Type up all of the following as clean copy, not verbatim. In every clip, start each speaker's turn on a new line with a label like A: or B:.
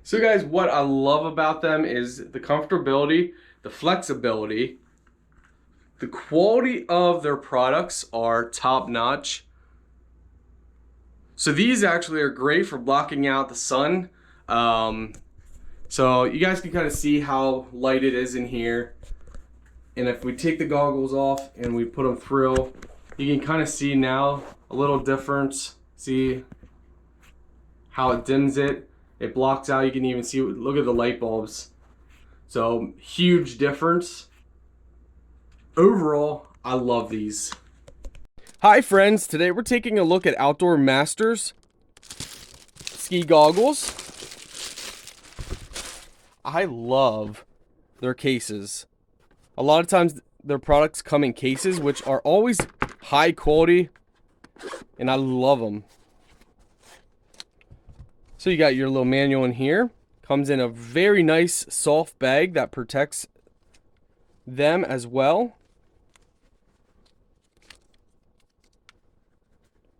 A: So guys, what I love about them is the comfortability, the flexibility, the quality of their products are top notch. So these actually are great for blocking out the sun. So you guys can kind of see how light it is in here. And if we take the goggles off and we put them through, you can kind of see now a little difference. See how it dims it. It blocks out. You can even see, look at the light bulbs. So huge difference. Overall, I love these. Hi friends, today we're taking a look at OutdoorMaster's ski goggles. I love their cases. A lot of times their products come in cases which are always high quality, and I love them. So you got your little manual in here. Comes in a very nice soft bag that protects them as well.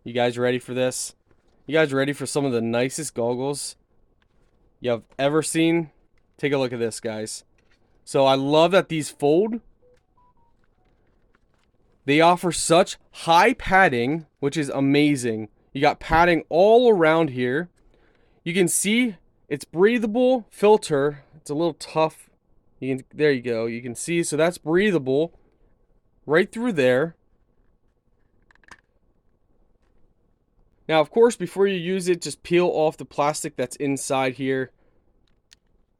A: You guys ready for this? You guys ready for some of the nicest goggles you have ever seen? Take a look at this, guys. So I love that these fold. They offer such high padding, which is amazing. You got padding all around here. You can see it's breathable filter. It's a little tough. There you go. You can see, so that's breathable right through there. Now, of course, before you use it, just peel off the plastic that's inside here.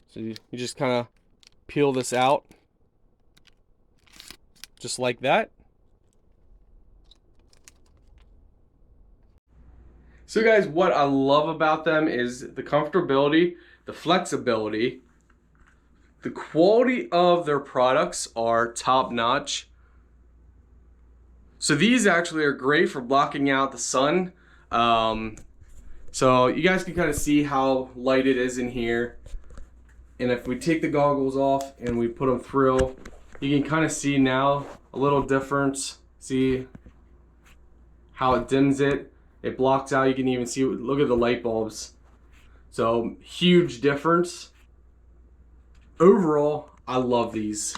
A: So you just kind of peel this out. Just like that. So guys, what I love about them is the comfortability, the flexibility, the quality of their products are top notch. So these actually are great for blocking out the sun. So you guys can kind of see how light it is in here. And if we take the goggles off and we put them through, you can kind of see now a little difference. See how it dims it. It blocks out. You can even see, look at the light bulbs. So huge difference. Overall, I love these.